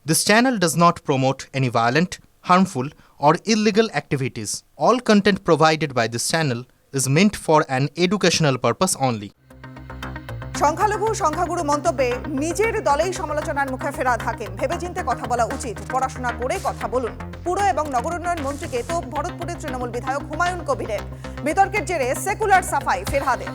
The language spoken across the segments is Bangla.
This channel does not promote any violent, harmful, or illegal activities. All content provided by this channel is meant for an educational purpose only. সংখ্যালঘু সংখ্যাগুরু মন্তব্যে নিজের দলেই সমালোচনার মুখে ফেরাদ হাকিম। ভেবেচিন্তে কথা বলা উচিত, পড়াশোনা করে কথা বলুন। পুর এবং নগর উন্নয়ন মন্ত্রীকে তোপ ভরতপুরের তৃণমূল বিধায়ক হুমায়ুন কবিরের। বিতর্কের জেরে সেকুলার সাফাই ফেরহাদের।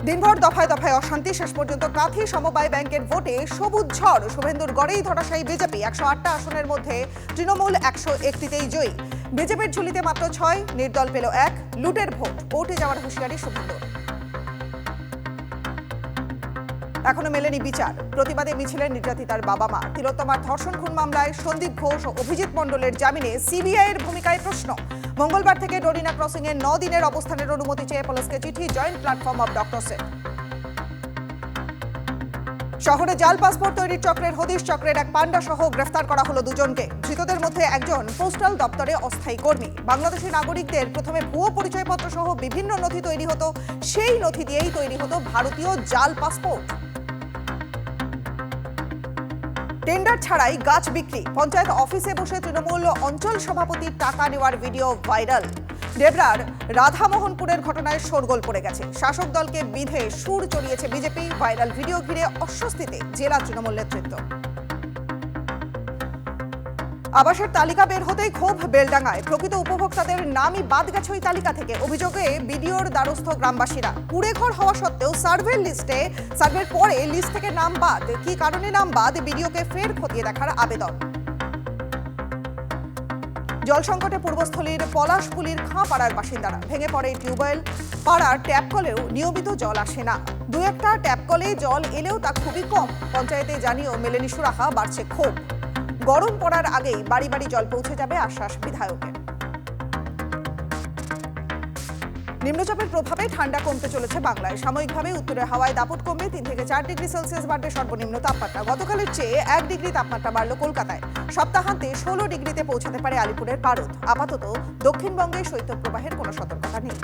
দিনভর দফায় দফায় অশান্তি, শেষ পর্যন্ত কাঁথি সমবায় ব্যাংকের ভোটে সবুজ ঝড়। শুভেন্দুর গড়েই ধরাশায়ী বিজেপি। 108টা আসনের মধ্যে তৃণমূল 101টিতেই জয়ী। বিজেপির ঝুলিতে মাত্র 6, নির্দল পেল 1। লুটের ভোট, কোর্টে যাওয়ার হুঁশিয়ারি শুভেন্দুর। এখনো মেলেনি বিচার। প্রতিবাদে মিছিলের নির্যাতিতার বাবা মা। তিলোত্তমার ধর্ষণ খুন মামলায় সন্দীপ ঘোষ ও অভিজিৎ মণ্ডলের জামিনে সিবিআই এর ভূমিকায় প্রশ্ন। মঙ্গলবার থেকে ডোরিনা ক্রসিং এ 9 দিনের অবস্থানের অনুমতি চেয়ে পুলিশকে চিঠি জয়েন্ট প্ল্যাটফর্ম অব ডক্টরসের। শহরে জাল পাসপোর্ট তৈরির চক্রের হদিশ চক্রের এক পান্ডা সহ গ্রেফতার করা হলো 2 জনকে। ধৃতদের মধ্যে একজন পোস্টাল দপ্তরে অস্থায়ী কর্মী। বাংলাদেশি নাগরিকদের প্রথমে ভুয়ো পরিচয়পত্র সহ বিভিন্ন নথি তৈরি হতো, সেই নথি দিয়েই তৈরি হতো ভারতীয় জাল পাসপোর্ট। টেন্ডার ছাড়াই গাছ বিক্রি। পঞ্চায়েত অফিসে বসে তৃণমূল অঞ্চল সভাপতির টাকা নেওয়ার ভিডিও ভাইরাল। ডেবরার রাধামোহনপুরের ঘটনায় শোরগোল পড়ে গেছে। শাসক দলকে বিধে সুর চড়িয়েছে বিজেপি। ভাইরাল ভিডিও ঘিরে অস্বস্তিতে জেলা তৃণমূল নেতৃত্ব। আবাসের তালিকা বের হতেই ক্ষোভ বেলডাঙ্গায়। প্রকৃত উপভোক্তাদের নামই বাদ গেছে ওই তালিকা থেকে। অভিযোগে বিডিওর দ্বারস্থ গ্রামবাসীরা। কুড়েঘর হওয়া সত্ত্বেও সার্ভের পরে লিস্ট থেকে নাম বাদ। কি কারণে নাম বাদ, বিডিওকে ফের খতিয়ে দেখার আবেদন। জল সংকটে পূর্বস্থলীর পলাশপুলির খাঁপাড়ার বাসিন্দারা। ভেঙে পড়ে টিউবওয়েল। পাড়ার ট্যাপ কলেও নিয়মিত জল আসে না। 2-1টা ট্যাপ কলে জল এলেও তা খুবই কম। পঞ্চায়েতে জানিয়েও মেলেনি সুরাহা, বাড়ছে ক্ষোভ। গরম পড়ার আগেই বাড়ি বাড়ি জল পৌঁছে যাবে, আশ্বাস বিধায়কের। নিম্নচাপের প্রভাবে ঠান্ডা কমতে চলেছে বাংলায়। সাময়িকভাবে উত্তরে হাওয়ায় দাপট কমবে। 3 থেকে 4 ডিগ্রি সেলসিয়াস বাড়বে সর্বনিম্ন তাপমাত্রা। গতকালের চেয়ে 1 ডিগ্রি তাপমাত্রা বাড়ল কলকাতায়। সপ্তাহান্তে 16 ডিগ্রিতে পৌঁছাতে পারে আলিপুরের পারদ। আপাতত দক্ষিণবঙ্গে শৈত্যপ্রবাহের কোনো সতর্কতা নেই।